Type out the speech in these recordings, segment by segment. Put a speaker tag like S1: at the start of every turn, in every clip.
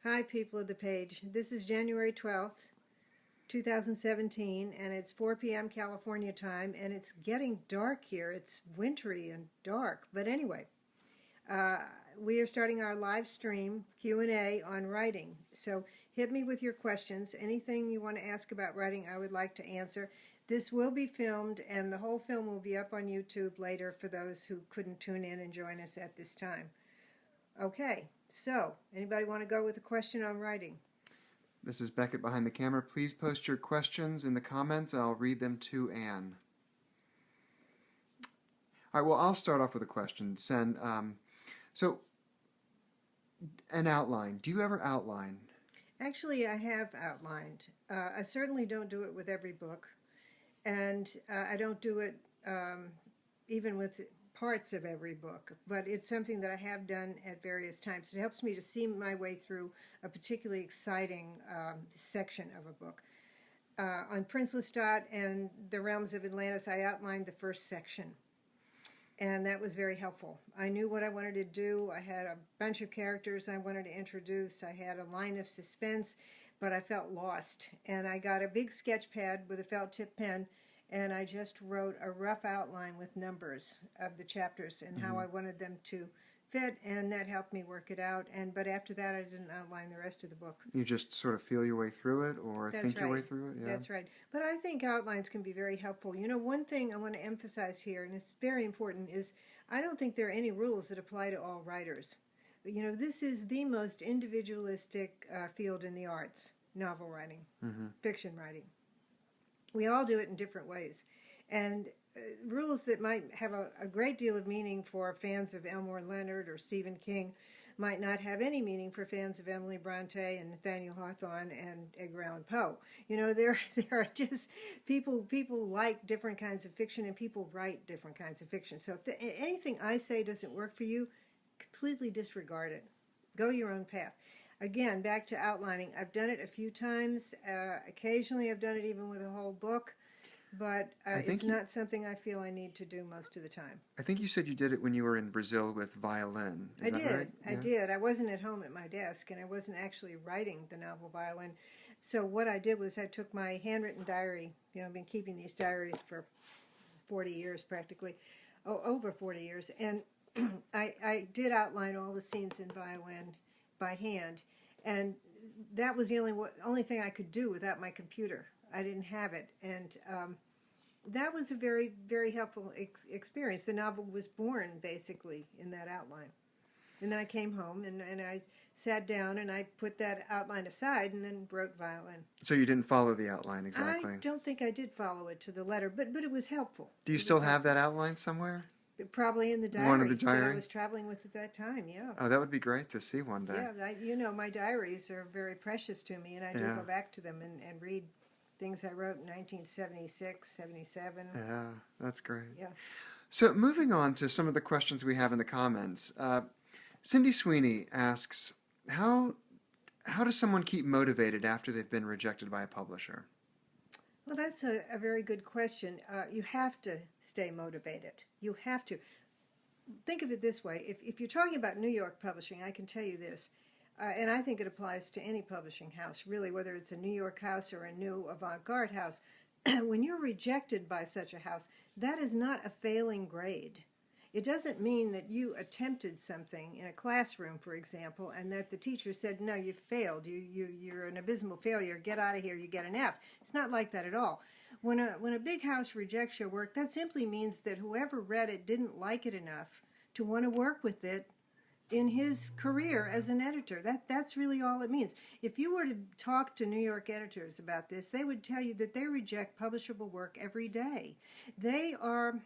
S1: Hi, people of the page. This is January 12th, 2017, and it's 4 p.m. California time, and it's getting dark here. It's wintry and dark. But anyway, we are starting our live stream Q&A on writing. So hit me with your questions. Anything you want to ask about writing, I would like to answer. This will be filmed, and the whole film will be up on YouTube later for those who couldn't tune in and join us at this time. Okay, so anybody want to go with a question on writing?
S2: This is Beckett behind the camera. Please post your questions in the comments and I'll read them to Anne. All right, well, I'll start off with a question. So, an outline. Do you ever outline?
S1: Actually, I have outlined. I certainly don't do it with every book, and I don't do it even with parts of every book, but it's something that I have done at various times. It helps me to see my way through a particularly exciting section of a book. On Prince Lestat and the Realms of Atlantis, I outlined the first section, and that was very helpful. I knew what I wanted to do. I had a bunch of characters I wanted to introduce. I had a line of suspense, but I felt lost, and I got a big sketch pad with a felt tip pen, and I just wrote a rough outline with numbers of the chapters and how I wanted them to fit, and that helped me work it out. But after that, I didn't outline the rest of the book.
S2: You just sort of feel your way through it or
S1: That's
S2: think your way
S1: right.
S2: through it? Yeah.
S1: That's right. But I think outlines can be very helpful. You know, one thing I want to emphasize here, and it's very important, is I don't think there are any rules that apply to all writers. You know, this is the most individualistic field in the arts, novel writing, fiction writing. We all do it in different ways. And rules that might have a great deal of meaning for fans of Elmore Leonard or Stephen King might not have any meaning for fans of Emily Bronte and Nathaniel Hawthorne and Edgar Allan Poe. You know, there are just people like different kinds of fiction, and people write different kinds of fiction. So if anything I say doesn't work for you, completely disregard it. Go your own path. Again, back to outlining. I've done it a few times. Occasionally I've done it even with a whole book, but it's not something I feel I need to do most of the time.
S2: I think you said you did it when you were in Brazil with violin. Is that right?
S1: I did. I wasn't at home at my desk, and I wasn't actually writing the novel Violin. So what I did was I took my handwritten diary. You know, I've been keeping these diaries for 40 years practically, over 40 years, and I did outline all the scenes in Violin by hand, and that was the only thing I could do without my computer. I didn't have it, and that was a very, very helpful experience. The novel was born basically in that outline. And then I came home and I sat down and I put that outline aside and then wrote Violin.
S2: So you didn't follow the outline exactly?
S1: I don't think I did follow it to the letter, but it was helpful.
S2: Do you still have that outline somewhere?
S1: Probably in the diary.
S2: One of the diary
S1: that I was traveling with at that time, yeah.
S2: Oh, that would be great to see one day.
S1: Yeah, you know, my diaries are very precious to me, and I do go back to them and read things I wrote in 1976, 77.
S2: Yeah, that's great.
S1: Yeah.
S2: So moving on to some of the questions we have in the comments. Cindy Sweeney asks, how does someone keep motivated after they've been rejected by a publisher?
S1: Well, that's a very good question. You have to stay motivated. You have to. Think of it this way. If you're talking about New York publishing, I can tell you this, and I think it applies to any publishing house, really, whether it's a New York house or a new avant-garde house. When you're rejected by such a house, that is not a failing grade. It doesn't mean that you attempted something in a classroom, for example, and that the teacher said, no, you failed, you're an abysmal failure, get out of here, you get an F. It's not like that at all. When a big house rejects your work, that simply means that whoever read it didn't like it enough to want to work with it in his career as an editor. That's really all it means. If you were to talk to New York editors about this, they would tell you that they reject publishable work every day. They are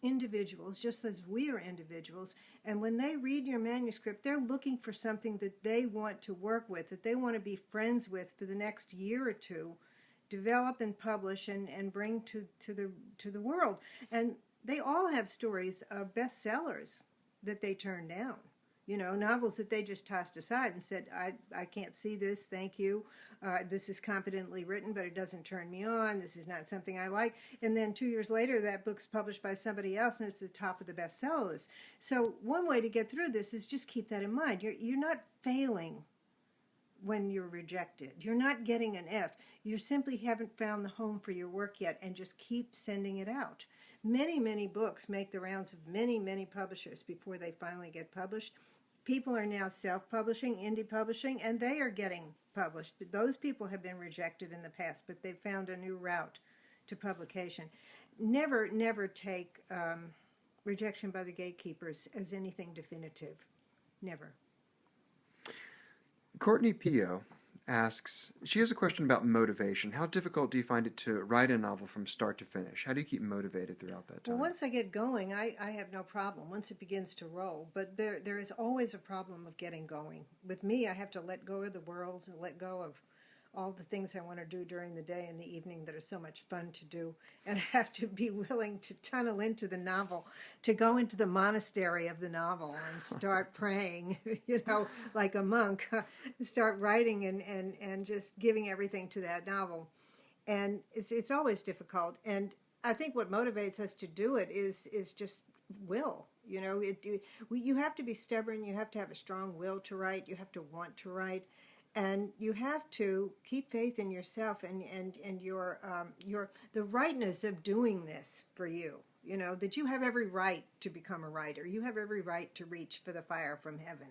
S1: individuals, just as we are individuals, and when they read your manuscript, they're looking for something that they want to work with, that they want to be friends with for the next year or two, develop and publish and bring to the world. And they all have stories of bestsellers that they turn down. You know, novels that they just tossed aside and said, I can't see this, thank you. This is competently written, but it doesn't turn me on. This is not something I like. And then 2 years later, that book's published by somebody else, and it's the top of the bestseller list. So one way to get through this is just keep that in mind. You're not failing when you're rejected. You're not getting an F. You simply haven't found the home for your work yet, and just keep sending it out. Many, many books make the rounds of many, many publishers before they finally get published. People are now self-publishing, indie publishing, and they are getting published. Those people have been rejected in the past, but they've found a new route to publication. Never, never take rejection by the gatekeepers as anything definitive. Never.
S2: Courtney Pio asks, she has a question about motivation. How difficult do you find it to write a novel from start to finish? How do you keep motivated throughout that time?
S1: Well, once I get going, I have no problem once it begins to roll. But there is always a problem of getting going. With me, I have to let go of the world and let go of all the things I want to do during the day and the evening that are so much fun to do. And I have to be willing to tunnel into the novel, to go into the monastery of the novel and start praying, like a monk, start writing and just giving everything to that novel. And it's always difficult. And I think what motivates us to do it is just will. You have to be stubborn. You have to have a strong will to write. You have to want to write. And you have to keep faith in yourself and your the rightness of doing this for you. That you have every right to become a writer. You have every right to reach for the fire from heaven.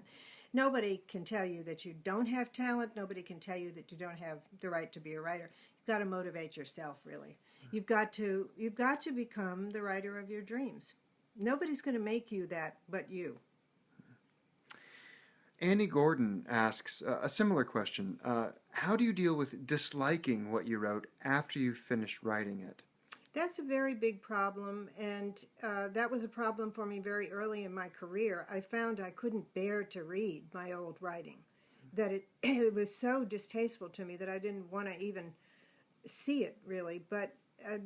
S1: Nobody can tell you that you don't have talent. Nobody can tell you that you don't have the right to be a writer. You've got to motivate yourself, really. You've got to become the writer of your dreams. Nobody's going to make you that but you.
S2: Annie Gordon asks a similar question. How do you deal with disliking what you wrote after you've finished writing it?
S1: That's a very big problem, and that was a problem for me very early in my career. I found I couldn't bear to read my old writing, that it was so distasteful to me that I didn't want to even see it, really. But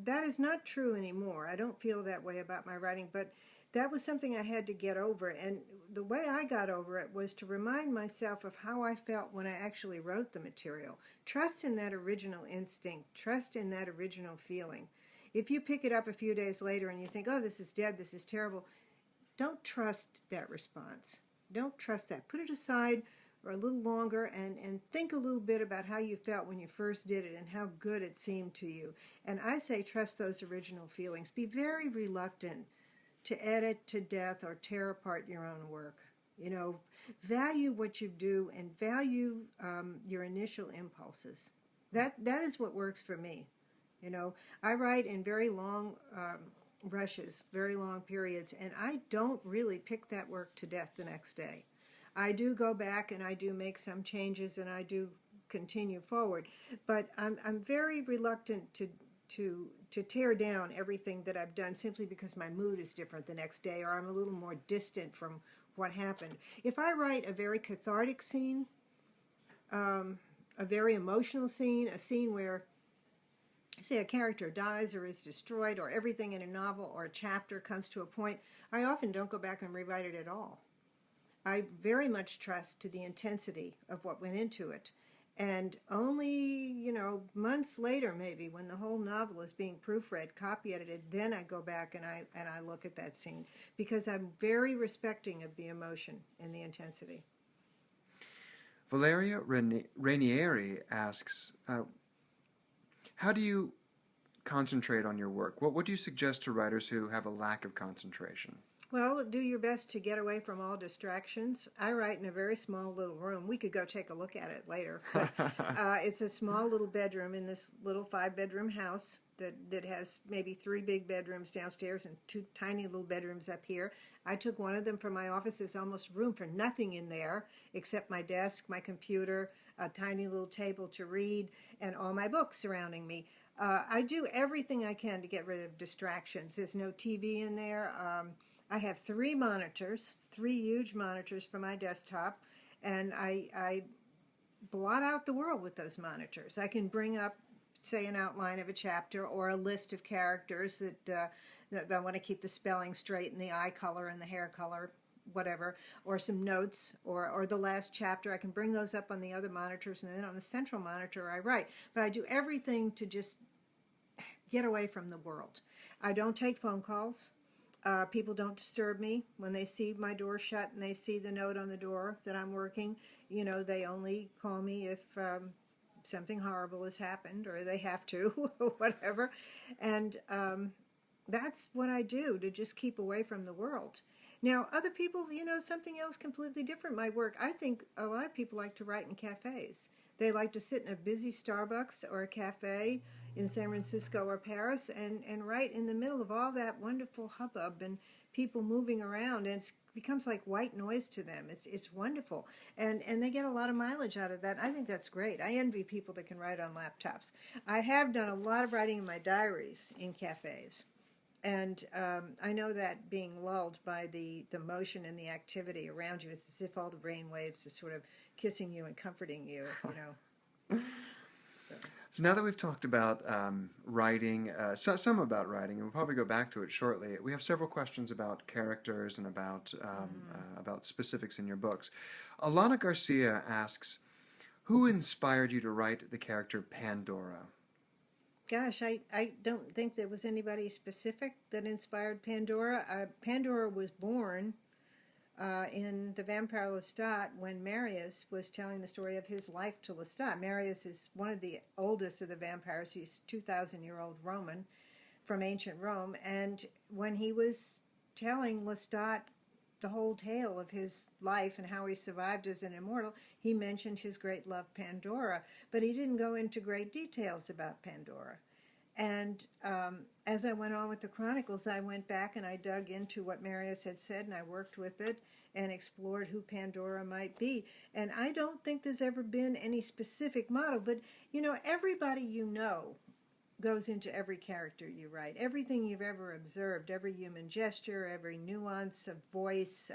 S1: that is not true anymore. I don't feel that way about my writing, but that was something I had to get over, and the way I got over it was to remind myself of how I felt when I actually wrote the material. Trust in that original instinct. Trust in that original feeling. If you pick it up a few days later and you think, oh, this is dead, this is terrible, don't trust that response. Don't trust that. Put it aside for a little longer and think a little bit about how you felt when you first did it and how good it seemed to you. And I say trust those original feelings. Be very reluctant to edit to death or tear apart your own work. Value what you do and value your initial impulses. That is what works for me. I write in very long rushes, very long periods, and I don't really pick that work to death the next day. I do go back and I do make some changes and I do continue forward, but I'm very reluctant to tear down everything that I've done simply because my mood is different the next day or I'm a little more distant from what happened. If I write a very cathartic scene, a very emotional scene, a scene where, say, a character dies or is destroyed or everything in a novel or a chapter comes to a point, I often don't go back and rewrite it at all. I very much trust to the intensity of what went into it. And only, months later maybe, when the whole novel is being proofread, copy edited, then I go back and I look at that scene because I'm very respecting of the emotion and the intensity.
S2: Valeria Rainieri asks, how do you concentrate on your work? What do you suggest to writers who have a lack of concentration?
S1: Well, do your best to get away from all distractions. I write in a very small little room. We could go take a look at it later. But it's a small little bedroom in this little 5-bedroom house that has maybe 3 big bedrooms downstairs and 2 tiny little bedrooms up here. I took one of them for my office. There's almost room for nothing in there except my desk, my computer, a tiny little table to read, and all my books surrounding me. I do everything I can to get rid of distractions. There's no TV in there. I have 3 monitors, 3 huge monitors for my desktop, and I blot out the world with those monitors. I can bring up, say, an outline of a chapter or a list of characters that I want to keep the spelling straight and the eye color and the hair color, whatever, or some notes or the last chapter. I can bring those up on the other monitors, and then on the central monitor I write. But I do everything to just get away from the world. I don't take phone calls. People don't disturb me when they see my door shut and they see the note on the door that I'm working. You know, they only call me if something horrible has happened or they have to, or whatever. And that's what I do to just keep away from the world. Now, other people, you know, something else completely different might work. I think a lot of people like to write in cafes. They like to sit in a busy Starbucks or a cafe in San Francisco or Paris and write in the middle of all that wonderful hubbub and people moving around, and it becomes like white noise to them. It's wonderful, and they get a lot of mileage out of that. I think that's great. I envy people that can write on laptops. I have done a lot of writing in my diaries in cafes. And I know that being lulled by the motion and the activity around you, it's as if all the brain waves are sort of kissing you and comforting you, you know. So.
S2: So now that we've talked about writing, some about writing, and we'll probably go back to it shortly, we have several questions about characters and about specifics in your books. Alana Garcia asks, who inspired you to write the character Pandora?
S1: Gosh, I don't think there was anybody specific that inspired Pandora. Pandora was born in The Vampire Lestat when Marius was telling the story of his life to Lestat. Marius is one of the oldest of the vampires. He's 2,000-year-old Roman from ancient Rome. And when he was telling Lestat the whole tale of his life and how he survived as an immortal, he mentioned his great love, Pandora, but he didn't go into great details about Pandora. And as I went on with the Chronicles, I went back and I dug into what Marius had said, and I worked with it and explored who Pandora might be. And I don't think there's ever been any specific model, but, you know, everybody you know goes into every character you write. Everything you've ever observed, every human gesture, every nuance of voice,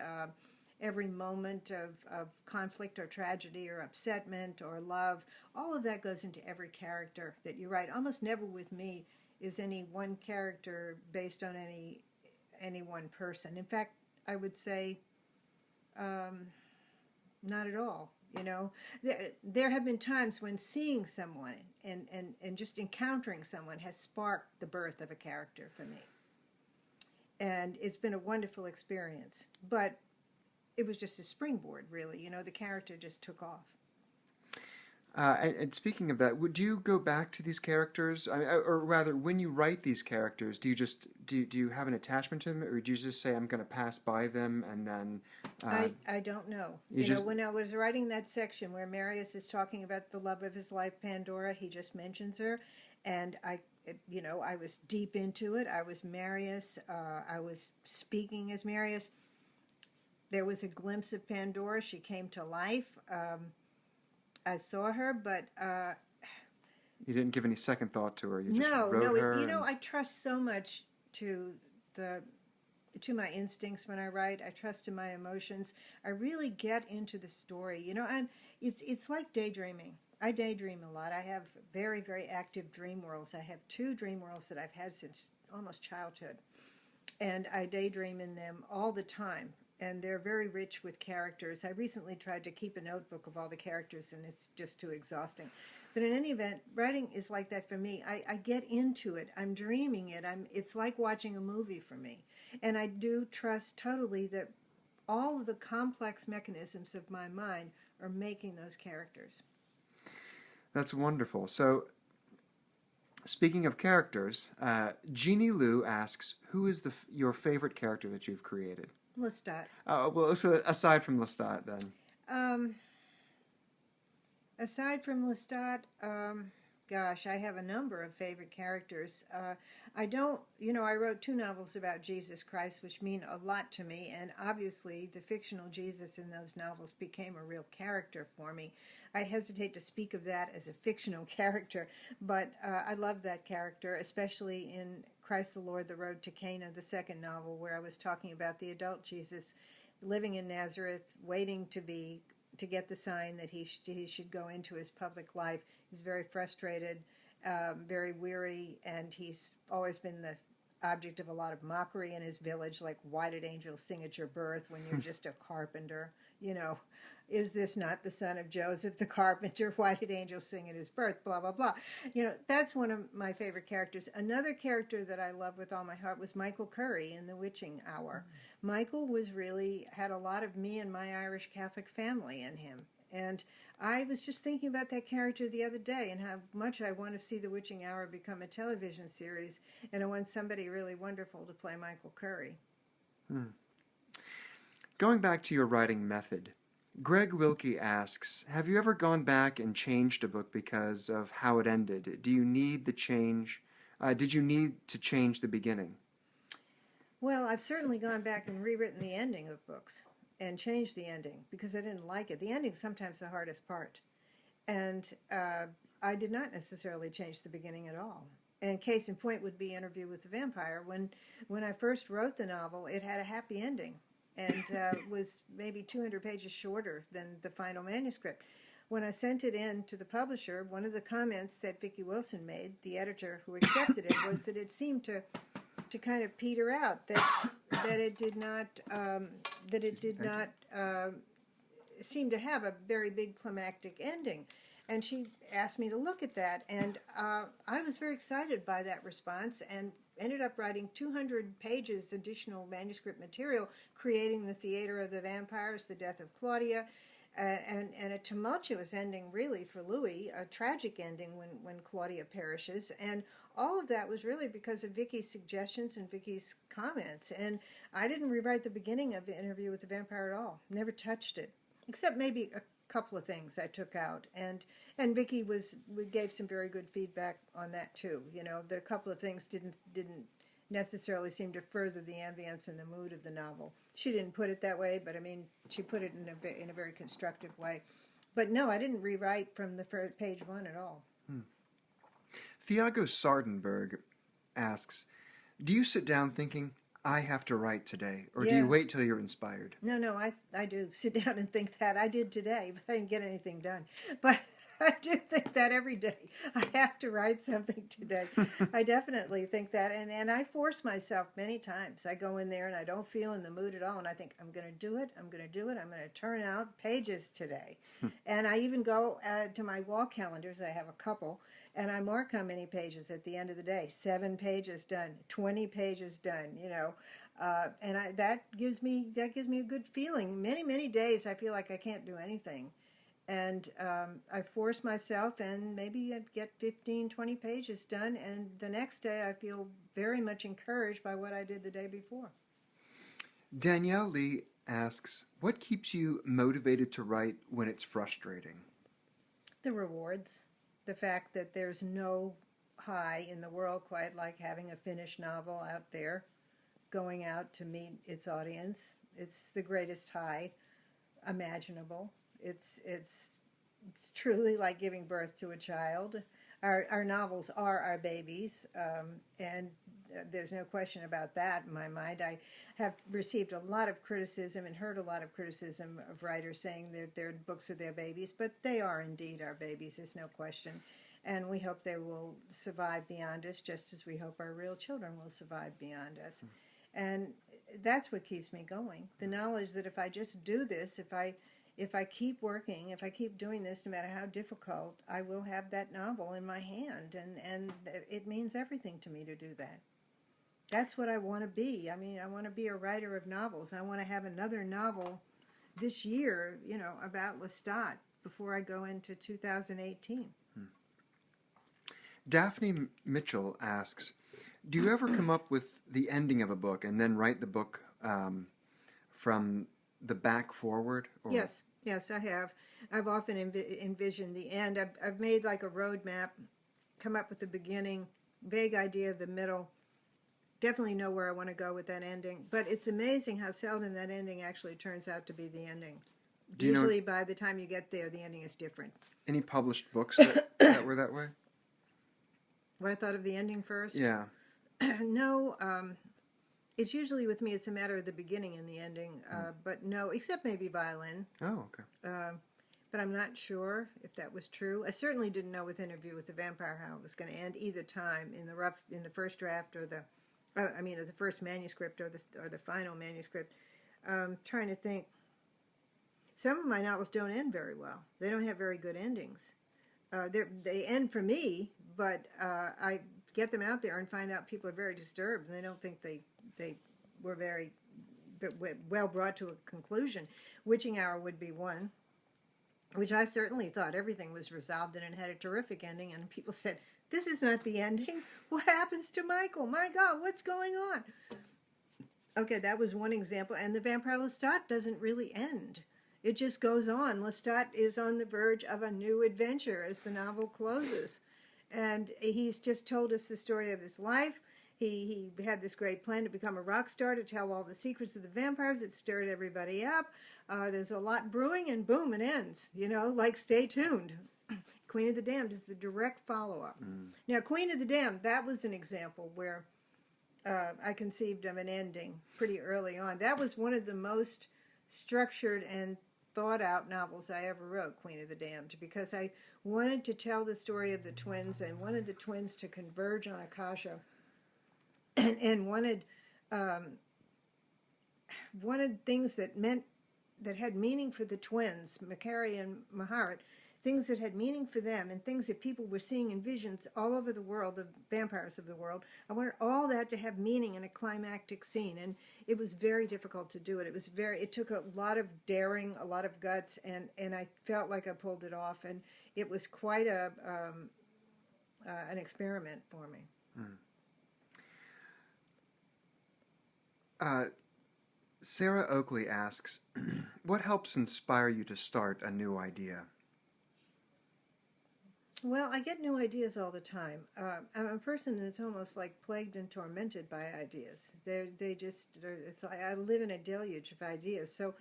S1: every moment of conflict or tragedy or upsetment or love, all of that goes into every character that you write. Almost never with me is any one character based on any one person. In fact, I would say not at all. You know, there have been times when seeing someone and just encountering someone has sparked the birth of a character for me. And it's been a wonderful experience. But it was just a springboard, really. You know, the character just took off.
S2: And speaking of that, would you go back to these characters? Or rather, when you write these characters, do you have an attachment to them, or do you just say, I'm going to pass by them and then...
S1: I don't know. You know, when I was writing that section where Marius is talking about the love of his life, Pandora, he just mentions her. And I was deep into it. I was Marius. I was speaking as Marius. There was a glimpse of Pandora. She came to life. I saw her, but
S2: you didn't give any second thought to her. You just
S1: wrote
S2: her.
S1: You know, I trust so much to my instincts when I write. I trust in my emotions. I really get into the story. You know, it's like daydreaming. I daydream a lot. I have very, very active dream worlds. I have 2 dream worlds that I've had since almost childhood, and I daydream in them all the time. And they're very rich with characters. I recently tried to keep a notebook of all the characters, and it's just too exhausting. But in any event, writing is like that for me. I get into it. I'm dreaming it. It's like watching a movie for me. And I do trust totally that all of the complex mechanisms of my mind are making those characters.
S2: That's wonderful. So, speaking of characters, Jeannie Lou asks, who is your favorite character that you've created?
S1: Lestat.
S2: Well, so aside from Lestat, then.
S1: Aside from Lestat, gosh, I have a number of favorite characters. I wrote 2 novels about Jesus Christ, which mean a lot to me, and obviously the fictional Jesus in those novels became a real character for me. I hesitate to speak of that as a fictional character, but I love that character, especially in Christ the Lord, The Road to Cana, the second novel, where I was talking about the adult Jesus living in Nazareth, waiting to get the sign that he should go into his public life. He's very frustrated, very weary, and he's always been the object of a lot of mockery in his village, like, why did angels sing at your birth when you're just a carpenter? You know, is this not the son of Joseph the carpenter? Why did angels sing at his birth? Blah, blah, blah. You know, that's one of my favorite characters. Another character that I love with all my heart was Michael Curry in The Witching Hour. Michael had a lot of me and my Irish Catholic family in him. And I was just thinking about that character the other day and how much I want to see The Witching Hour become a television series, and I want somebody really wonderful to play Michael Curry.
S2: Going back to your writing method, Greg Wilkie asks, have you ever gone back and changed a book because of how it ended? Do you need the change? Did you need to change the beginning?
S1: Well, I've certainly gone back and rewritten the ending of books and changed the ending because I didn't like it. The ending's sometimes the hardest part. And I did not necessarily change the beginning at all. And case in point would be Interview with the Vampire. When I first wrote the novel, it had a happy ending and was maybe 200 pages shorter than the final manuscript. When I sent it in to the publisher, one of the comments that Vicki Wilson made, the editor who accepted it, was that it seemed to kind of peter out, that it did not seem to have a very big climactic ending. And she asked me to look at that, and I was very excited by that response and ended up writing 200 pages additional manuscript material, creating the Theater of the Vampires, the death of Claudia, and a tumultuous ending really for Louis, a tragic ending when Claudia perishes. And all of that was really because of Vicky's suggestions and Vicky's comments. And I didn't rewrite the beginning of the Interview with the Vampire at all, never touched it, except maybe a couple of things I took out, and Vicki gave some very good feedback on that too. You know, that a couple of things didn't necessarily seem to further the ambience and the mood of the novel. She didn't put it that way, but I mean, she put it in a very constructive way. But no, I didn't rewrite from the first page one at all.
S2: Thiago Sardenberg asks, do you sit down thinking, I have to write today, or do you wait till you're inspired?
S1: No, I do sit down and think that. I did today, but I didn't get anything done. But I do think that every day. I have to write something today. I definitely think that. And I force myself many times. I go in there and I don't feel in the mood at all. And I think, I'm going to do it. I'm going to do it. I'm going to turn out pages today. And I even go to my wall calendars. I have a couple. And I mark how many pages at the end of the day. 7 pages done. 20 pages done, you know. And that gives me a good feeling. Many days I feel like I can't do anything. And I force myself, and maybe I get 15, 20 pages done, and the next day I feel very much encouraged by what I did the day before.
S2: Danielle Lee asks, what keeps you motivated to write when it's frustrating?
S1: The rewards. The fact that there's no high in the world quite like having a finished novel out there, going out to meet its audience. It's the greatest high imaginable. It's truly like giving birth to a child. Our novels are our babies, and there's no question about that in my mind. I have received a lot of criticism and heard a lot of criticism of writers saying that their books are their babies, but they are indeed our babies, there's no question. And we hope they will survive beyond us, just as we hope our real children will survive beyond us. And that's what keeps me going. The knowledge that if I just do this, if I keep working, if I keep doing this, no matter how difficult, I will have that novel in my hand, and it means everything to me to do that. That's what I want to be. I mean, I want to be a writer of novels. I want to have another novel this year, you know, about Lestat before I go into 2018.
S2: Daphne Mitchell asks, do you ever come up with the ending of a book and then write the book from the back forward? Or?
S1: Yes, I have. I've often envisioned the end. I've made like a road map, come up with the beginning, vague idea of the middle, definitely know where I want to go with that ending. But it's amazing how seldom that ending actually turns out to be the ending. Usually by the time you get there, the ending is different.
S2: Any published books that were that way?
S1: What I thought of the ending first?
S2: Yeah.
S1: No, it's usually with me, it's a matter of the beginning and the ending. But no, except maybe Violin.
S2: Oh, okay.
S1: But I'm not sure if that was true. I certainly didn't know with Interview with the Vampire how it was going to end either time in the first draft or the first manuscript or the final manuscript. Trying to think. Some of my novels don't end very well. They don't have very good endings. They end for me, but I get them out there and find out people are very disturbed and they don't think they were very well brought to a conclusion. Witching Hour would be one. which I certainly thought everything was resolved and it had a terrific ending. And people said, "This is not the ending. What happens to Michael? My God, what's going on?" Okay, that was one example. And The Vampire Lestat doesn't really end. It just goes on. Lestat is on the verge of a new adventure as the novel closes. And he's just told us the story of his life. He had this great plan to become a rock star, to tell all the secrets of the vampires. It stirred everybody up. There's a lot brewing, and boom, it ends. Like, stay tuned. Queen of the Damned is the direct follow-up. Now, Queen of the Damned, that was an example where I conceived of an ending pretty early on. That was one of the most structured and thought out novels I ever wrote, Queen of the Damned, because I wanted to tell the story of the twins and wanted the twins to converge on Akasha, and wanted things that had meaning for the twins, Makari and Maharat, things that had meaning for them and things that people were seeing in visions all over the world, the vampires of the world. I wanted all that to have meaning in a climactic scene, and it was very difficult to do it. It took a lot of daring, a lot of guts, and I felt like I pulled it off, and it was quite an experiment for me.
S2: Sarah Oakley asks, what helps inspire you to start a new idea?
S1: Well, I get new ideas all the time. I'm a person that's almost like plagued and tormented by ideas. I live in a deluge of ideas. So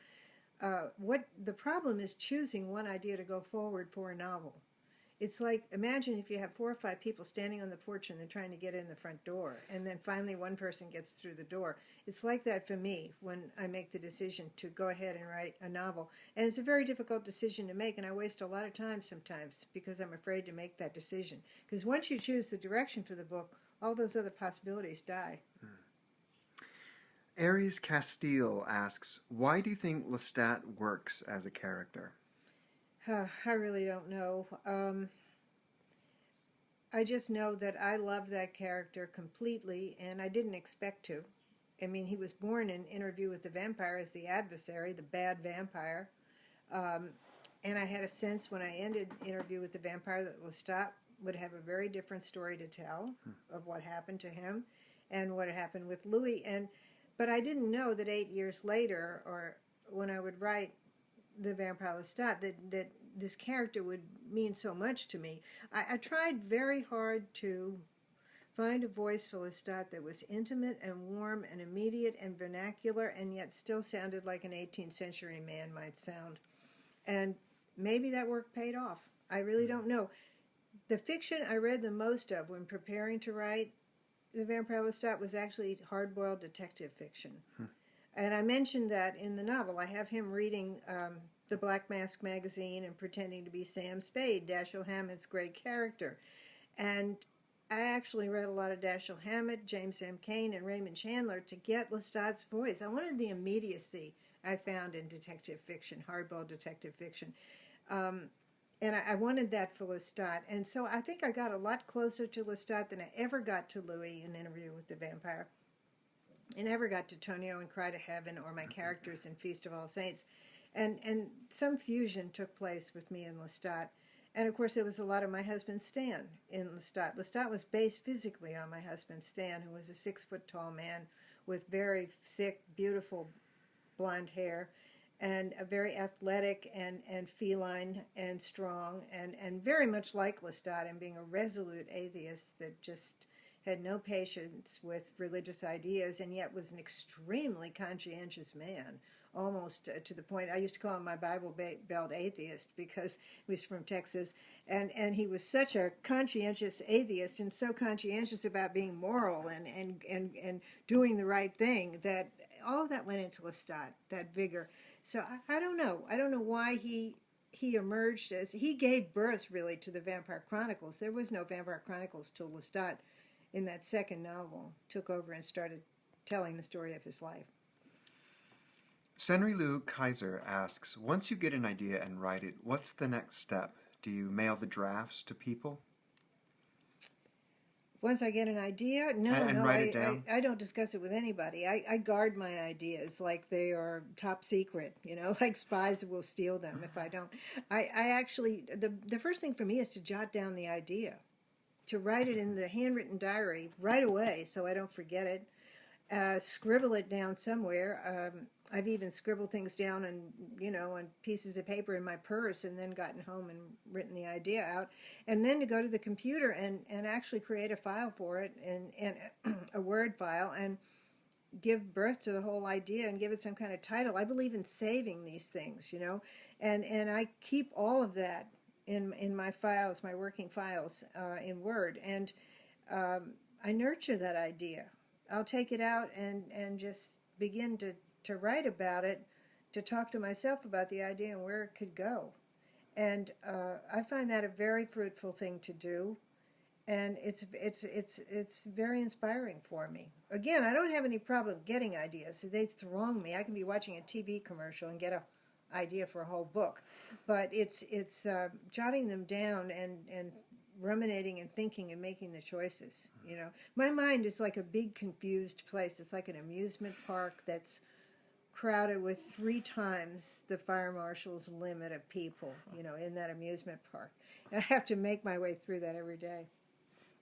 S1: what the problem is choosing one idea to go forward for a novel. It's like, imagine if you have 4 or 5 people standing on the porch and they're trying to get in the front door, and then finally one person gets through the door. It's like that for me when I make the decision to go ahead and write a novel. And it's a very difficult decision to make, and I waste a lot of time sometimes because I'm afraid to make that decision. Because once you choose the direction for the book, all those other possibilities die.
S2: Aries Castile asks, why do you think Lestat works as a character?
S1: I really don't know. I just know that I love that character completely, and I didn't expect to. I mean, he was born in Interview with the Vampire as the adversary, the bad vampire. And I had a sense when I ended Interview with the Vampire that Lestat would have a very different story to tell of what happened to him and what happened with Louis. But I didn't know that 8 years later, or when I would write The Vampire Lestat, that this character would mean so much to me. I tried very hard to find a voice for Lestat that was intimate and warm and immediate and vernacular, and yet still sounded like an 18th century man might sound. And maybe that work paid off. I really don't know. The fiction I read the most of when preparing to write The Vampire Lestat was actually hard-boiled detective fiction. And I mentioned that in the novel. I have him reading the Black Mask magazine and pretending to be Sam Spade, Dashiell Hammett's great character. And I actually read a lot of Dashiell Hammett, James M. Cain, and Raymond Chandler to get Lestat's voice. I wanted the immediacy I found in detective fiction, hardboiled detective fiction. And I wanted that for Lestat. And so I think I got a lot closer to Lestat than I ever got to Louis in Interview with the Vampire. I never got to Tonio in Cry to Heaven or my characters in Feast of All Saints. And some fusion took place with me and Lestat. And of course, there was a lot of my husband Stan in Lestat. Lestat was based physically on my husband Stan, who was a 6-foot-tall man with very thick, beautiful blonde hair, and a very athletic and feline and strong, and very much like Lestat, and being a resolute atheist that just had no patience with religious ideas, and yet was an extremely conscientious man, almost to the point, I used to call him my Bible Belt atheist because he was from Texas, and he was such a conscientious atheist and so conscientious about being moral and doing the right thing that all of that went into Lestat, that vigor. So I don't know. I don't know why he emerged as, he gave birth really to the Vampire Chronicles. There was no Vampire Chronicles till Lestat in that second novel took over and started telling the story of his life.
S2: Senri Lou Kaiser asks, once you get an idea and write it, what's the next step? Do you mail the drafts to people?
S1: Once I get an idea, no,
S2: And
S1: no,
S2: write it down?
S1: I don't discuss it with anybody. I guard my ideas like they are top secret, like spies will steal them if I don't. I actually, the first thing for me is to jot down the idea, to write it in the handwritten diary right away so I don't forget it. Scribble it down somewhere. I've even scribbled things down on pieces of paper in my purse and then gotten home and written the idea out. And then to go to the computer and actually create a file for it and a Word file and give birth to the whole idea and give it some kind of title. I believe in saving these things, and I keep all of that in my files, my working files in Word. And I nurture that idea. I'll take it out and just begin to write about it, to talk to myself about the idea and where it could go. And I find that a very fruitful thing to do, and it's very inspiring for me. Again, I don't have any problem getting ideas. They throng me. I can be watching a TV commercial and get an idea for a whole book, but it's jotting them down and ruminating and thinking and making the choices. My mind is like a big confused place. It's like an amusement park that's crowded with 3 times the fire marshal's limit of people, in that amusement park. And I have to make my way through that every day.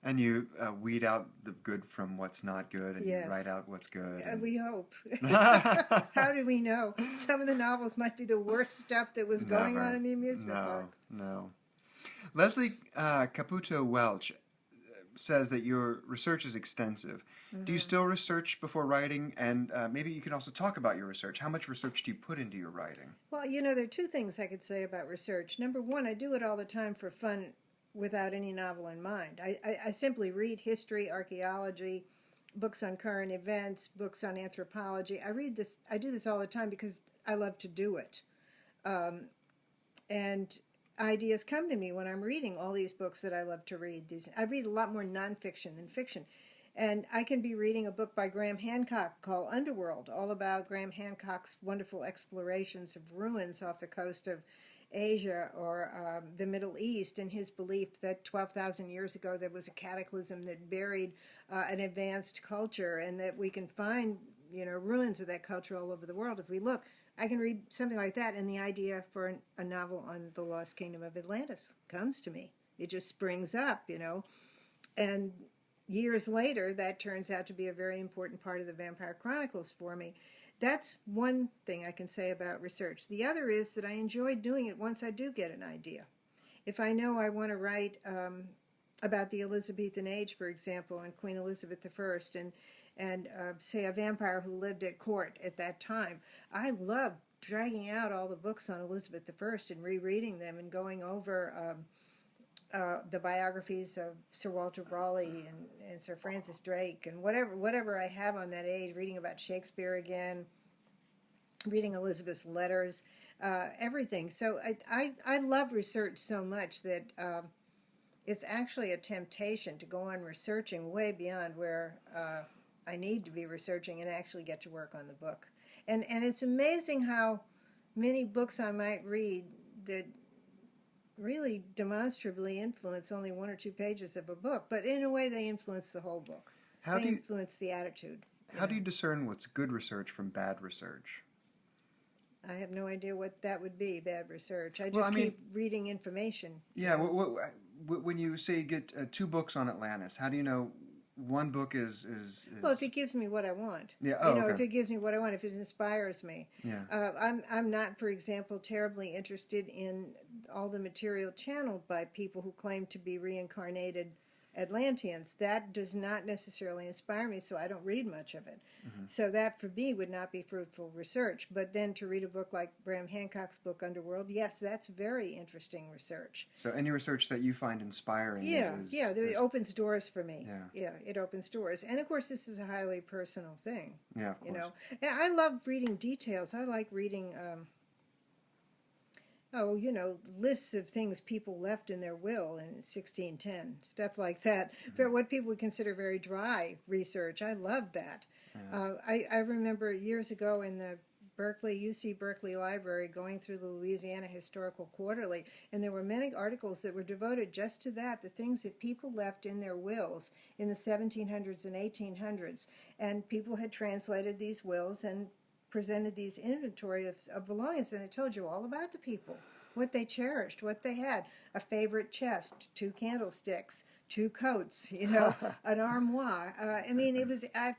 S2: And you weed out the good from what's not good, and
S1: Yes.
S2: you write out what's good.
S1: We hope. How do we know? Some of the novels might be the worst stuff that was going on in the amusement park.
S2: No. Leslie Caputo Welch says that your research is extensive. Mm-hmm. Do you still research before writing? And maybe you can also talk about your research. How much research do you put into your writing?
S1: Well, there are 2 things I could say about research. Number one, I do it all the time for fun without any novel in mind. I simply read history, archaeology, books on current events, books on anthropology. I do this all the time because I love to do it. And ideas come to me when I'm reading all these books that I love to read. I read a lot more nonfiction than fiction. And I can be reading a book by Graham Hancock called Underworld, all about Graham Hancock's wonderful explorations of ruins off the coast of Asia or the Middle East, and his belief that 12,000 years ago there was a cataclysm that buried an advanced culture, and that we can find ruins of that culture all over the world if we look. I can read something like that, and the idea for a novel on the Lost Kingdom of Atlantis comes to me. It just springs up, and years later that turns out to be a very important part of the Vampire Chronicles for me. That's one thing I can say about research. The other is that I enjoy doing it once I do get an idea. If I know I want to write about the Elizabethan age, for example, and Queen Elizabeth I, and say a vampire who lived at court at that time, I love dragging out all the books on Elizabeth I and rereading them and going over the biographies of Sir Walter Raleigh and Sir Francis Drake and whatever I have on that age, reading about Shakespeare again, reading Elizabeth's letters, everything. So I love research so much that it's actually a temptation to go on researching way beyond where I need to be researching and actually get to work on the book. And it's amazing how many books I might read that really demonstrably influence only 1 or 2 pages of a book, but in a way they influence the whole book. They influence the attitude.
S2: How do you discern what's good research from bad research?
S1: I have no idea what that would be, bad research. I just keep reading information.
S2: Yeah, when you say you get 2 books on Atlantis, how do you know one book is...
S1: Well, if it gives me what I want.
S2: Yeah.
S1: Okay. If it gives me what I want, if it inspires me.
S2: Yeah.
S1: I'm not, for example, terribly interested in all the material channeled by people who claim to be reincarnated Atlanteans. That does not necessarily inspire me, so I don't read much of it. Mm-hmm. So that, for me, would not be fruitful research. But then to read a book like Graham Hancock's book, Underworld, yes, that's very interesting research.
S2: So any research that you find inspiring
S1: it opens doors for me.
S2: Yeah,
S1: it opens doors. And, of course, this is a highly personal thing.
S2: Yeah, of course.
S1: And I love reading details. I like reading... lists of things people left in their will in 1610, stuff like that. For what people would consider very dry research, I love that. Yeah. I remember years ago in the Berkeley, UC Berkeley Library, going through the Louisiana Historical Quarterly, and there were many articles that were devoted just to that, the things that people left in their wills in the 1700s and 1800s. And people had translated these wills and presented these inventory of belongings, and it told you all about the people, what they cherished, what they had, a favorite chest, 2 candlesticks, 2 coats, an armoire. I mean, it was, I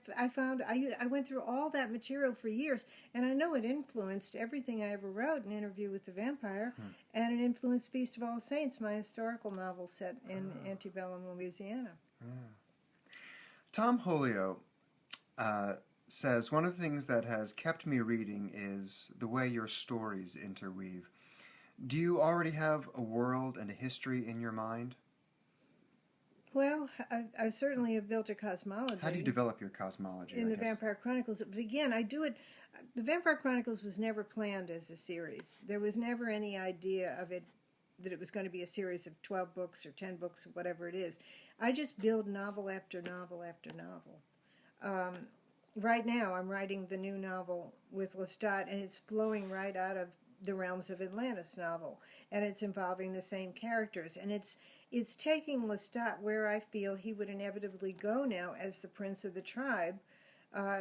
S1: went through all that material for years, and I know it influenced everything I ever wrote, An Interview with the Vampire, and it influenced Feast of All Saints, my historical novel set in antebellum Louisiana.
S2: Tom Holio says, one of the things that has kept me reading is the way your stories interweave. Do you already have a world and a history in your mind?
S1: Well, I certainly have built a cosmology.
S2: How do you develop your cosmology?
S1: In the Vampire Chronicles. But again, I do it. The Vampire Chronicles was never planned as a series. There was never any idea of it, that it was going to be a series of 12 books or 10 books or whatever it is. I just build novel after novel after novel. Right now, I'm writing the new novel with Lestat, and it's flowing right out of the Realms of Atlantis novel, and it's involving the same characters, and it's taking Lestat where I feel he would inevitably go now as the prince of the tribe,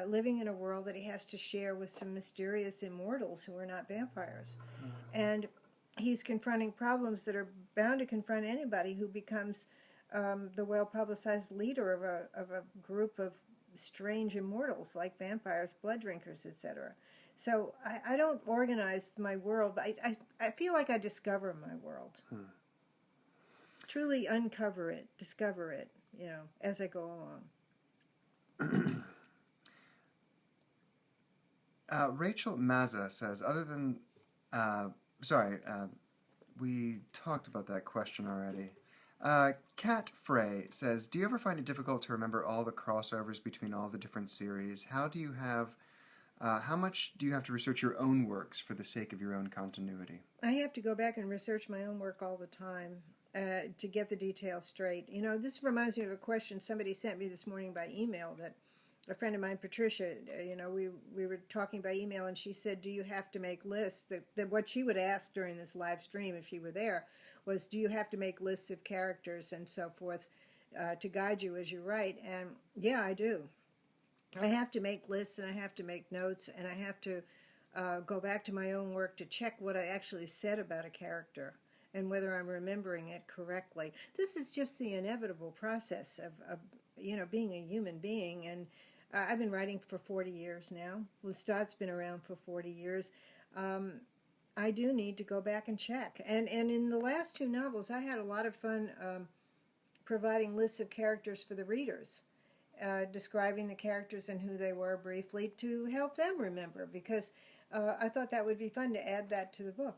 S1: living in a world that he has to share with some mysterious immortals who are not vampires. And he's confronting problems that are bound to confront anybody who becomes the well-publicized leader of a group of strange immortals like vampires, blood drinkers, etc. So I don't organize my world. I feel like I discover my world. Truly uncover it, discover it, as I go along.
S2: Rachel Mazza says, other than, we talked about that question already. Kat Frey says, do you ever find it difficult to remember all the crossovers between all the different series? How much do you have to research your own works for the sake of your own continuity?
S1: I have to go back and research my own work all the time to get the details straight. This reminds me of a question somebody sent me this morning by email, that a friend of mine, Patricia, we were talking by email, and she said, do you have to make lists? That what she would ask during this live stream if she were there was, do you have to make lists of characters and so forth to guide you as you write? And yeah, I do. I have to make lists, and I have to make notes, and I have to go back to my own work to check what I actually said about a character and whether I'm remembering it correctly. This is just the inevitable process of being a human being. And I've been writing for 40 years now. Lestat's been around for 40 years. I do need to go back and check. And in the last 2 novels, I had a lot of fun providing lists of characters for the readers. Describing the characters and who they were briefly to help them remember, because I thought that would be fun to add that to the book.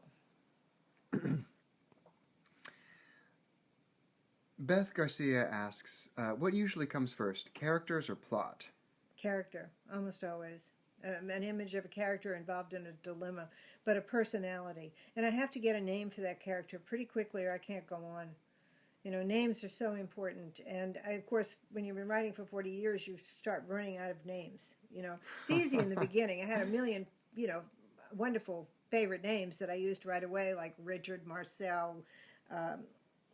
S2: Beth Garcia asks, what usually comes first, characters or plot?
S1: Character, almost always. An image of a character involved in a dilemma, but a personality. And I have to get a name for that character pretty quickly or I can't go on. Names are so important. And of course, when you've been writing for 40 years, you start running out of names. It's easy in the beginning. I had a million, wonderful favorite names that I used right away, like Richard, Marcel,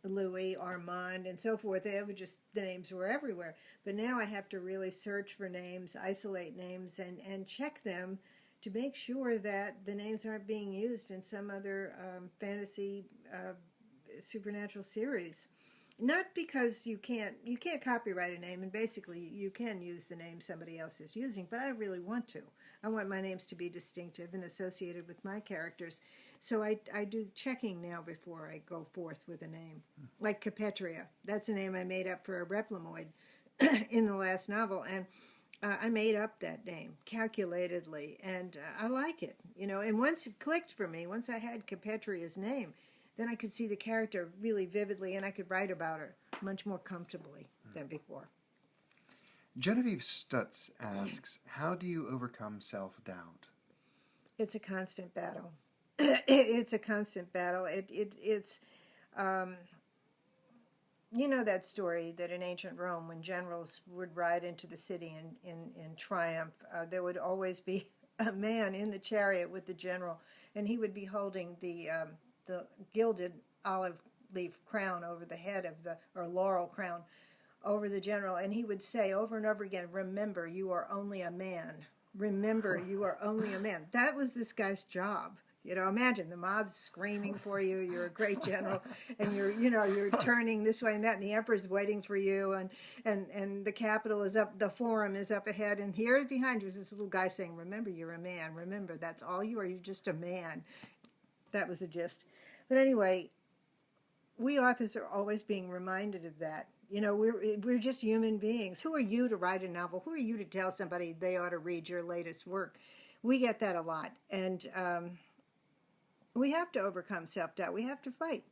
S1: Louis, Armand, and so forth. The names were everywhere. But now I have to really search for names, isolate names, and check them to make sure that the names aren't being used in some other fantasy supernatural series. Not because you can't copyright a name, and basically you can use the name somebody else is using, but I don't really want to. I want my names to be distinctive and associated with my characters. So I do checking now before I go forth with a name. Like Capetria. That's a name I made up for a Replomoid in the last novel, and I made up that name calculatedly, and I like it. And once it clicked for me, once I had Capetria's name, then I could see the character really vividly, and I could write about her much more comfortably than before.
S2: Genevieve Stutz asks, how do you overcome self-doubt?
S1: It's a constant battle. It's a constant battle. It's that story that in ancient Rome, when generals would ride into the city in triumph, there would always be a man in the chariot with the general, and he would be holding the gilded olive leaf crown over the head of the, or laurel crown over the general, and he would say over and over again, "Remember, you are only a man. Remember, you are only a man." That was this guy's job. You know, imagine the mob's screaming for you. You're a great general, and you're turning this way and that, and the emperor's waiting for you, and the capital is up, the forum is up ahead, and here behind you is this little guy saying, "Remember, you're a man. Remember, that's all you are. You're just a man." That was the gist. But anyway, we authors are always being reminded of that. You know, we're just human beings. Who are you to write a novel? Who are you to tell somebody they ought to read your latest work? We get that a lot, and we have to overcome self-doubt. We have to fight.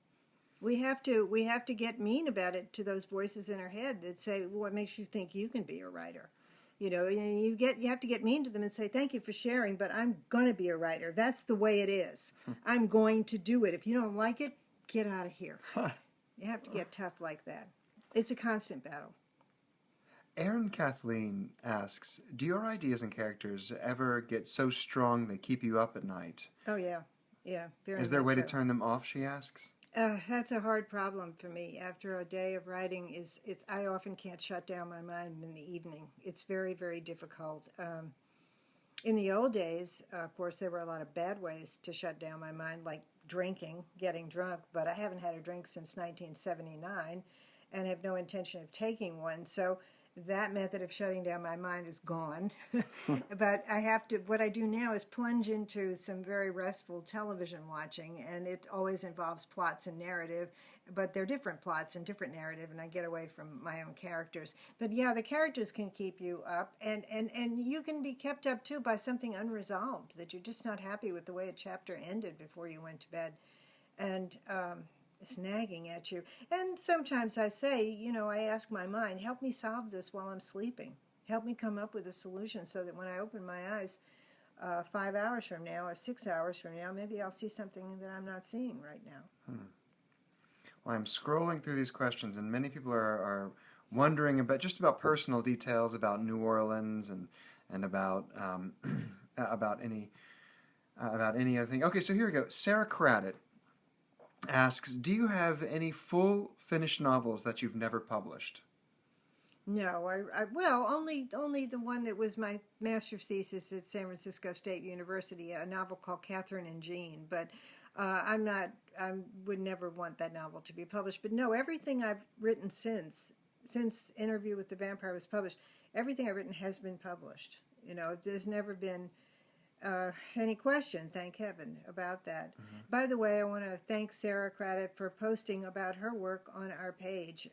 S1: We have to get mean about it to those voices in our head that say, well, "What makes you think you can be a writer?" You know, and you have to get mean to them and say, "Thank you for sharing, but I'm going to be a writer. That's the way it is. I'm going to do it. If you don't like it, get out of here." You have to get tough like that. It's a constant battle.
S2: Aaron Kathleen asks, do your ideas and characters ever get so strong they keep you up at night?
S1: Oh, yeah. Yeah, very
S2: Is there a way
S1: much
S2: to
S1: so.
S2: turn them off, she asks?
S1: That's a hard problem for me. After a day of writing, I often can't shut down my mind in the evening. It's very, very difficult. In the old days, of course, there were a lot of bad ways to shut down my mind, like drinking, getting drunk, but I haven't had a drink since 1979 and have no intention of taking one. So that method of shutting down my mind is gone. But what I do now is plunge into some very restful television watching, and it always involves plots and narrative, but they're different plots and different narrative, and I get away from my own characters. But yeah, the characters can keep you up, and you can be kept up too by something unresolved, that you're just not happy with the way a chapter ended before you went to bed. And it's nagging at you. And sometimes I say, you know, I ask my mind, "Help me solve this while I'm sleeping. Help me come up with a solution so that when I open my eyes 5 hours from now or 6 hours from now, maybe I'll see something that I'm not seeing right now."
S2: Well, I'm scrolling through these questions, and many people are wondering about personal details about New Orleans and about about any other thing. Okay, so here we go. Sarah Craddock asks, do you have any full finished novels that you've never published?
S1: No, well, only the one that was my master's thesis at San Francisco State University, a novel called Catherine and Jean. But I would never want that novel to be published. But no, everything I've written since Interview with the Vampire was published, everything I've written has been published. You know, there's never been any question, thank heaven, about that. Mm-hmm. By the way, I want to thank Sarah Craddock for posting about her work on our page.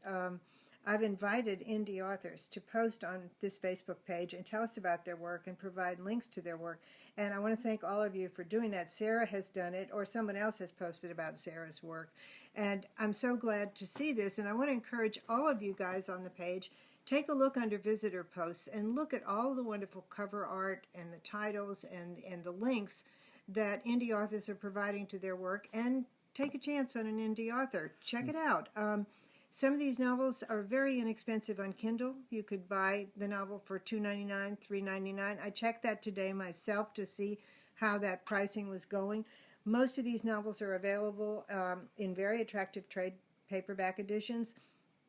S1: I've invited indie authors to post on this Facebook page and tell us about their work and provide links to their work. And I want to thank all of you for doing that. Sarah has done it, or someone else has posted about Sarah's work. And I'm so glad to see this. And I want to encourage all of you guys on the page, take a look under visitor posts and look at all the wonderful cover art and the titles and the links that indie authors are providing to their work, and take a chance on an indie author. Check it out. Some of these novels are very inexpensive on Kindle. You could buy the novel for $2.99, $3.99. I checked that today myself to see how that pricing was going. Most of these novels are available in very attractive trade paperback editions.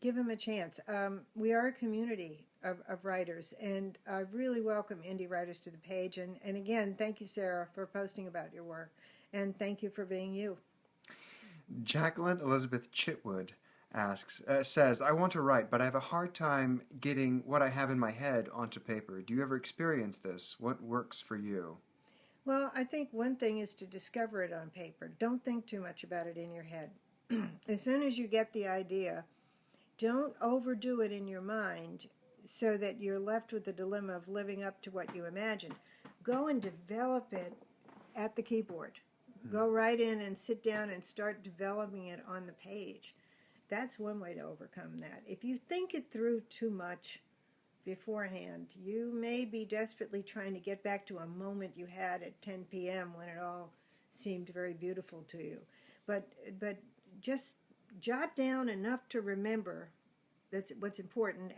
S1: Give them a chance. We are a community of writers, and I really welcome indie writers to the page. And again, thank you, Sarah, for posting about your work, and thank you for being you.
S2: Jacqueline Elizabeth Chitwood says, I want to write, but I have a hard time getting what I have in my head onto paper. Do you ever experience this? What works for you?
S1: Well, I think one thing is to discover it on paper. Don't think too much about it in your head. As soon as you get the idea, don't overdo it in your mind so that you're left with the dilemma of living up to what you imagined. Go and develop it at the keyboard. Go right in and sit down and start developing it on the page. That's one way to overcome that. If you think it through too much beforehand, you may be desperately trying to get back to a moment you had at 10 p.m. when it all seemed very beautiful to you. But just jot down enough to remember that's what's important,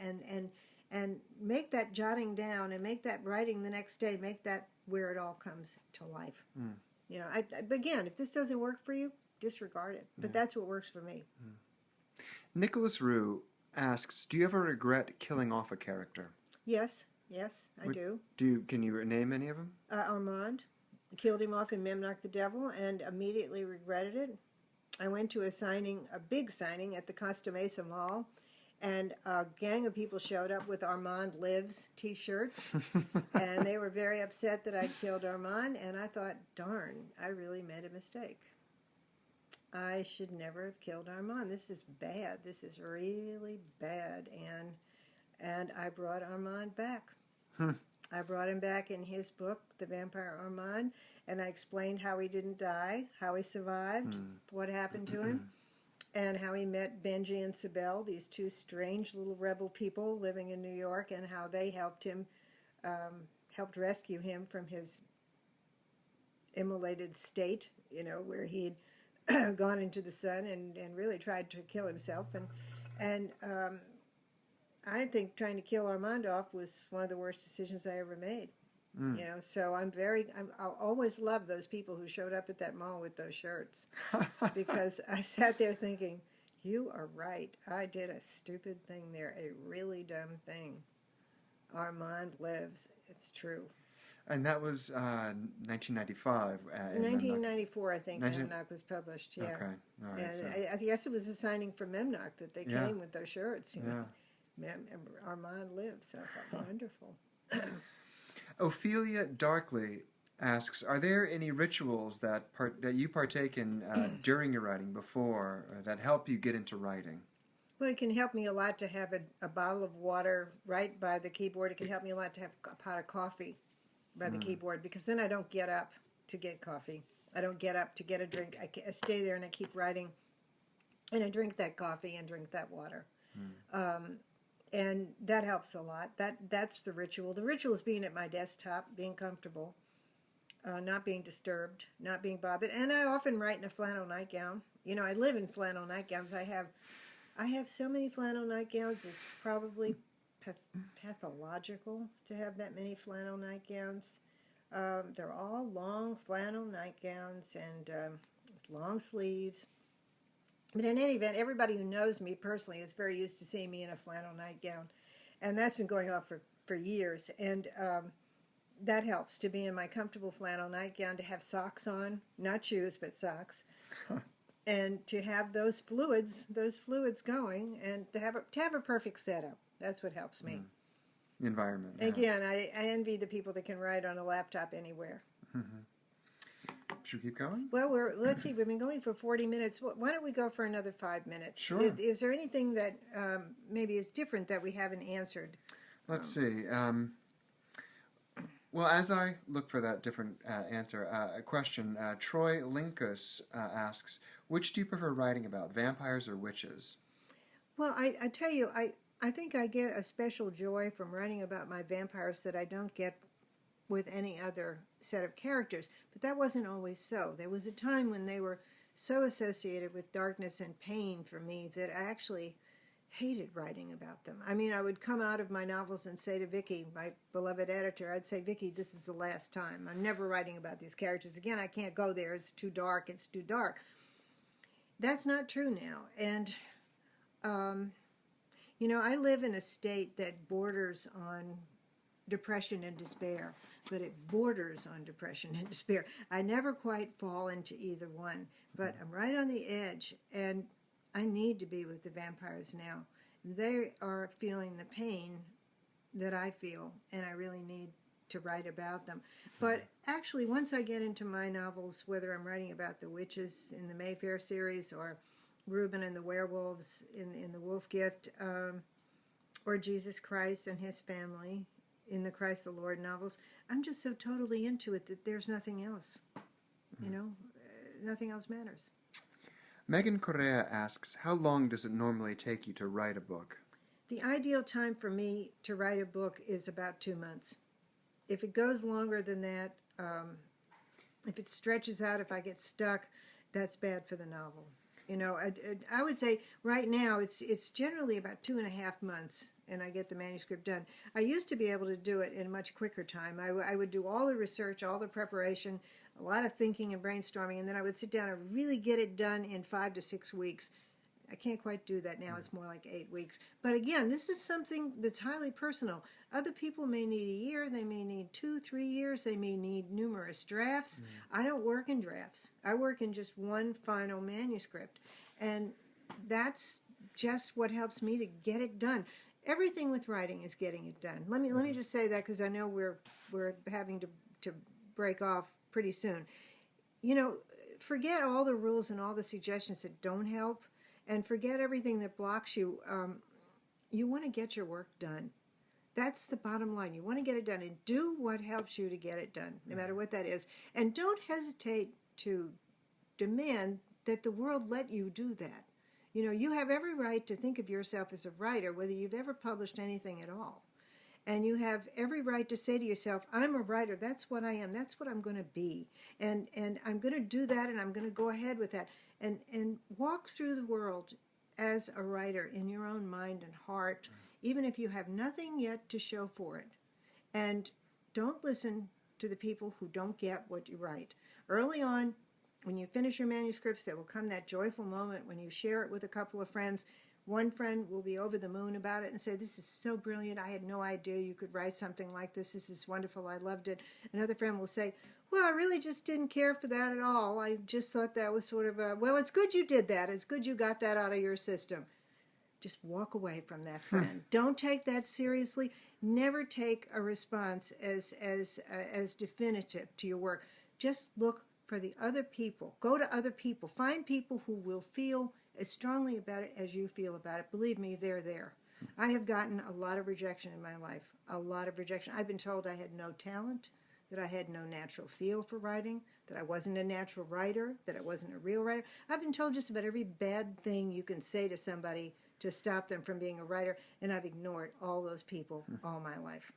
S1: and make that jotting down and make that writing the next day, make that where it all comes to life. You know, but again, if this doesn't work for you, disregard it. But that's what works for me.
S2: Nicholas Rue asks, do you ever regret killing off a character?
S1: Yes, I do.
S2: Can you name any of them?
S1: Armand. I killed him off in Memnoch the Devil and immediately regretted it. I went to a big signing at the Costa Mesa Mall, and a gang of people showed up with Armand Lives t-shirts, and they were very upset that I'd killed Armand, and I thought, darn, I really made a mistake. I should never have killed Armand. This is bad. This is really bad, and I brought Armand back. I brought him back in his book, The Vampire Armand, and I explained how he didn't die, how he survived, what happened to him, and how he met Benji and Sibel, these two strange little rebel people living in New York, and how they helped helped rescue him from his immolated state, you know, where he'd gone into the sun and really tried to kill himself. And I think trying to kill Armand off was one of the worst decisions I ever made. You know, so I'll always love those people who showed up at that mall with those shirts, because I sat there thinking, you are right. I did a stupid thing there, a really dumb thing. Armand lives. It's true.
S2: And that was 1995.
S1: 1994, I think, Memnoch was published. Yeah.
S2: Okay. All right.
S1: And I guess it was a signing from Memnoch that they came with those shirts. You know? Armand lives. I thought, wonderful.
S2: Ophelia Darkly asks, are there any rituals that you partake in during your writing before that help you get into writing?
S1: Well, it can help me a lot to have a bottle of water right by the keyboard. It can help me a lot to have a pot of coffee by the keyboard, because then I don't get up to get coffee. I don't get up to get a drink. I stay there and I keep writing, and I drink that coffee and drink that water. And that helps a lot. That's the ritual. The ritual is being at my desktop, being comfortable, not being disturbed, not being bothered. And I often write in a flannel nightgown. You know, I live in flannel nightgowns. I have so many flannel nightgowns. It's probably pathological to have that many flannel nightgowns. They're all long flannel nightgowns and long sleeves. But in any event, everybody who knows me personally is very used to seeing me in a flannel nightgown. And that's been going on for years. And that helps, to be in my comfortable flannel nightgown, to have socks on, not shoes, but socks. And to have those fluids going, and to have a perfect setup. That's what helps me.
S2: The environment.
S1: Again, I envy the people that can write on a laptop anywhere.
S2: Should we keep going?
S1: Well, let's see. We've been going for 40 minutes. Why don't we go for another 5 minutes?
S2: Sure.
S1: Is there anything that maybe is different that we haven't answered?
S2: Let's see. Well, as I look for that different answer, a question, Troy Linkus asks, which do you prefer writing about, vampires or witches?
S1: Well, I tell you, I think I get a special joy from writing about my vampires that I don't get with any other set of characters. But that wasn't always so. There was a time when they were so associated with darkness and pain for me that I actually hated writing about them. I mean, I would come out of my novels and say to Vicki, my beloved editor, I'd say, Vicki, this is the last time. I'm never writing about these characters again. I can't go there. It's too dark. It's too dark. That's not true now. And, you know, I live in a state that borders on depression and despair, but it borders on depression and despair. I never quite fall into either one, but I'm right on the edge, and I need to be with the vampires now. They are feeling the pain that I feel, and I really need to write about them. But actually, once I get into my novels, whether I'm writing about the witches in the Mayfair series, or Reuben and the werewolves in the Wolf Gift, or Jesus Christ and his family in the Christ the Lord novels, I'm just so totally into it that there's nothing else. You know, nothing else matters.
S2: Megan Correa asks, how long does it normally take you to write a book?
S1: The ideal time for me to write a book is about 2 months. If it goes longer than that, if it stretches out, if I get stuck, that's bad for the novel. I would say right now it's generally about 2.5 months, and I get the manuscript done. I used to be able to do it in a much quicker time. I would do all the research, all the preparation, a lot of thinking and brainstorming, and then I would sit down and really get it done in 5 to 6 weeks. I can't quite do that now. It's more like 8 weeks. But again, this is something that's highly personal. Other people may need a year. They may need 2, 3 years. They may need numerous drafts. I don't work in drafts. I work in just one final manuscript. And that's just what helps me to get it done. Everything with writing is getting it done. Let me just say that, because I know we're having to break off pretty soon. Forget all the rules and all the suggestions that don't help. And forget everything that blocks you. You want to get your work done. That's the bottom line. You want to get it done, and do what helps you to get it done, no matter what that is. And don't hesitate to demand that the world let you do that. You have every right to think of yourself as a writer, whether you've ever published anything at all. And you have every right to say to yourself, I'm a writer. That's what I am. That's what I'm going to be. And I'm going to do that, and I'm going to go ahead with that. And walk through the world as a writer in your own mind and heart, even if you have nothing yet to show for it. And don't listen to the people who don't get what you write. Early on, when you finish your manuscripts, there will come that joyful moment when you share it with a couple of friends. One friend will be over the moon about it and say, this is so brilliant. I had no idea you could write something like this. This is wonderful. I loved it. Another friend will say, well, I really just didn't care for that at all. I just thought that was sort of well, it's good you did that. It's good you got that out of your system. Just walk away from that friend. Don't take that seriously. Never take a response as definitive to your work. Just look for the other people. Go to other people. Find people who will feel as strongly about it as you feel about it. Believe me, they're there. I have gotten a lot of rejection in my life. A lot of rejection. I've been told I had no talent, that I had no natural feel for writing, that I wasn't a natural writer, that I wasn't a real writer. I've been told just about every bad thing you can say to somebody to stop them from being a writer, and I've ignored all those people all my life.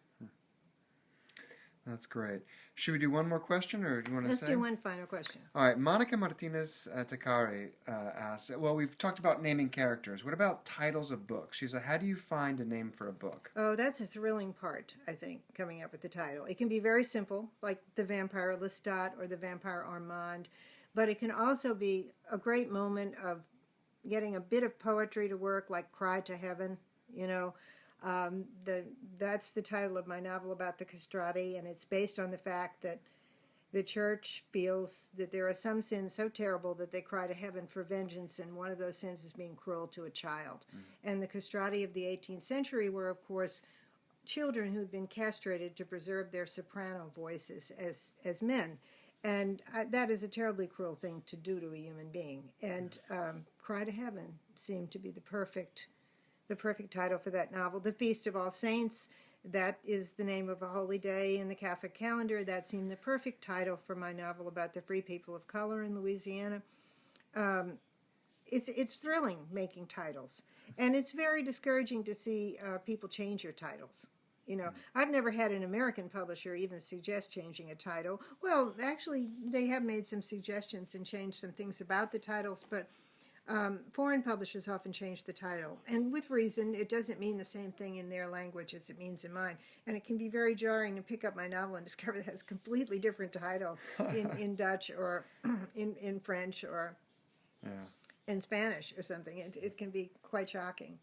S2: That's great. Should we do one more question, or do you want to say?
S1: Let's do one final question.
S2: All right. Monica Martinez Takari asks, well, we've talked about naming characters. What about titles of books? She said, how do you find a name for a book?
S1: Oh, that's a thrilling part, I think, coming up with the title. It can be very simple, like The Vampire Lestat or The Vampire Armand, but it can also be a great moment of getting a bit of poetry to work, like Cry to Heaven, That's the title of my novel about the castrati, and it's based on the fact that the church feels that there are some sins so terrible that they cry to heaven for vengeance, and one of those sins is being cruel to a child. And the castrati of the 18th century were, of course, children who'd been castrated to preserve their soprano voices as men. And that is a terribly cruel thing to do to a human being. And Cry to Heaven seemed to be the perfect title for that novel. The Feast of All Saints, that is the name of a holy day in the Catholic calendar. That seemed the perfect title for my novel about the free people of color in Louisiana. It's thrilling making titles. And it's very discouraging to see people change your titles. I've never had an American publisher even suggest changing a title. Well, actually, they have made some suggestions and changed some things about the titles, but foreign publishers often change the title. And with reason, it doesn't mean the same thing in their language as it means in mine. And it can be very jarring to pick up my novel and discover that it's a completely different title in Dutch or in French or in Spanish or something. It can be quite shocking.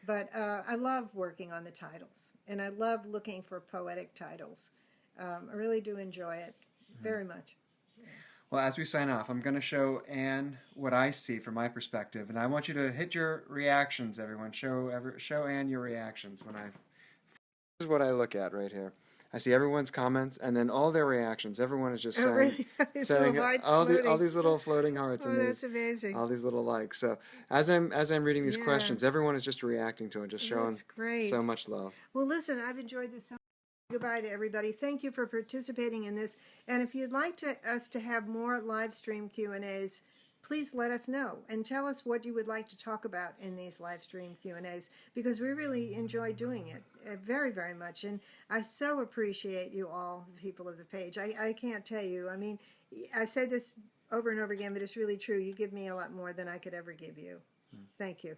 S1: But I love working on the titles, and I love looking for poetic titles. I really do enjoy it very much.
S2: Well, as we sign off, I'm going to show Anne what I see from my perspective, and I want you to hit your reactions, everyone. Show Anne your reactions when This is what I look at right here. I see everyone's comments, and then all their reactions. Everyone is just saying,
S1: really?
S2: saying all these little floating hearts and
S1: that's amazing.
S2: all these little likes. So as I'm reading these questions, everyone is just reacting to it, just showing so much love.
S1: Well, listen, I've enjoyed this so much. Goodbye to everybody. Thank you for participating in this. And if you'd like us to have more live stream Q&As, please let us know and tell us what you would like to talk about in these live stream Q&As, because we really enjoy doing it very, very much. And I so appreciate you all, the people of the page. I can't tell you. I mean, I say this over and over again, but it's really true. You give me a lot more than I could ever give you. Thank you.